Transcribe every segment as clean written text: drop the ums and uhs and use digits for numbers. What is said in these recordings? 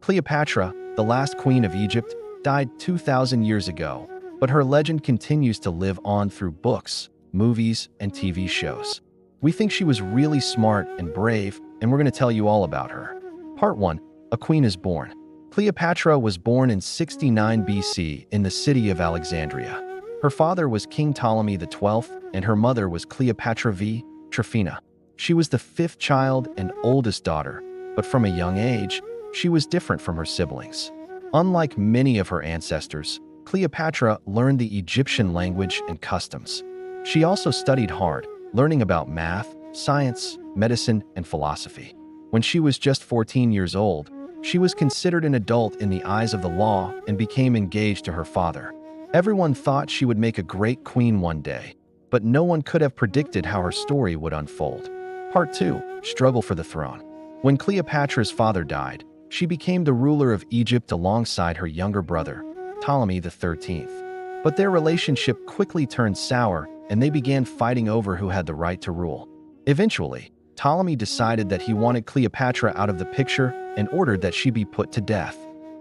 Cleopatra, the last queen of Egypt, died 2,000 years ago, but her legend continues to live on through books, movies, and TV shows. We think she was really smart and brave, and we're going to tell you all about her. Part 1. A Queen is Born. Cleopatra was born in 69 BC in the city of Alexandria. Her father was King Ptolemy XII, and her mother was Cleopatra VII, Tryphena. She was the fifth child and oldest daughter, but from a young age, she was different from her siblings. Unlike many of her ancestors, Cleopatra learned the Egyptian language and customs. She also studied hard, learning about math, science, medicine, and philosophy. When she was just 14 years old, she was considered an adult in the eyes of the law and became engaged to her father. Everyone thought she would make a great queen one day, but no one could have predicted how her story would unfold. Part 2. Struggle for the throne. When Cleopatra's father died, she became the ruler of Egypt alongside her younger brother, Ptolemy XIII. But their relationship quickly turned sour, and they began fighting over who had the right to rule. Eventually, Ptolemy decided that he wanted Cleopatra out of the picture and ordered that she be put to death.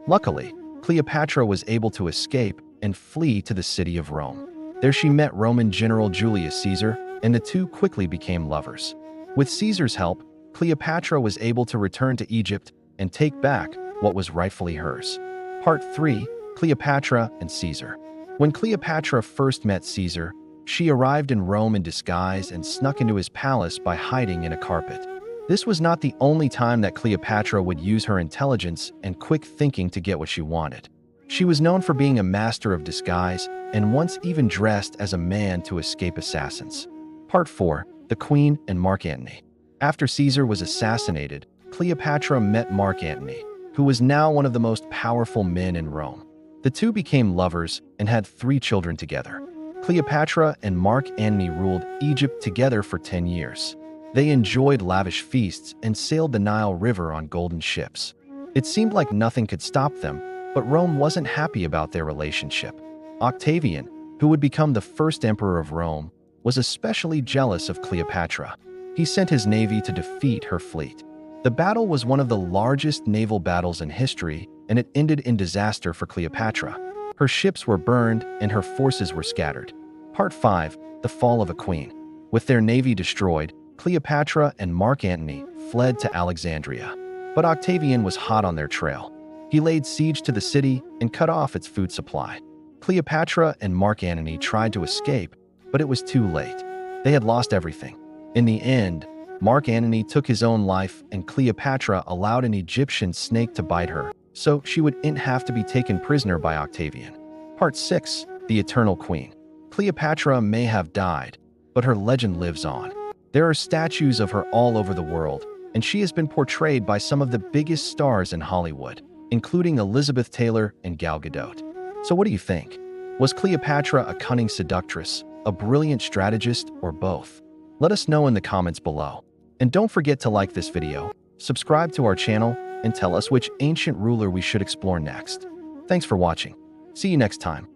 Luckily, Cleopatra was able to escape and flee to the city of Rome. There she met Roman general Julius Caesar, and the two quickly became lovers. With Caesar's help, Cleopatra was able to return to Egypt and take back what was rightfully hers. Part 3. Cleopatra and Caesar. When Cleopatra first met Caesar, she arrived in Rome in disguise and snuck into his palace by hiding in a carpet. This was not the only time that Cleopatra would use her intelligence and quick thinking to get what she wanted. She was known for being a master of disguise and once even dressed as a man to escape assassins. Part 4. The Queen and Mark Antony. After Caesar was assassinated, Cleopatra met Mark Antony, who was now one of the most powerful men in Rome. The two became lovers and had 3 children together. Cleopatra and Mark Antony ruled Egypt together for 10 years. They enjoyed lavish feasts and sailed the Nile River on golden ships. It seemed like nothing could stop them, but Rome wasn't happy about their relationship. Octavian, who would become the first emperor of Rome, was especially jealous of Cleopatra. He sent his navy to defeat her fleet. The battle was one of the largest naval battles in history, and it ended in disaster for Cleopatra. Her ships were burned and her forces were scattered. Part 5. The Fall of a Queen. With their navy destroyed, Cleopatra and Mark Antony fled to Alexandria. But Octavian was hot on their trail. He laid siege to the city and cut off its food supply. Cleopatra and Mark Antony tried to escape, but it was too late. They had lost everything. In the end, Mark Antony took his own life and Cleopatra allowed an Egyptian snake to bite her, so she wouldn't have to be taken prisoner by Octavian. Part 6. The Eternal Queen. Cleopatra may have died, but her legend lives on. There are statues of her all over the world, and she has been portrayed by some of the biggest stars in Hollywood, including Elizabeth Taylor and Gal Gadot. So what do you think? Was Cleopatra a cunning seductress, a brilliant strategist, or both? Let us know in the comments below. And don't forget to like this video, subscribe to our channel, and tell us which ancient ruler we should explore next. Thanks for watching. See you next time.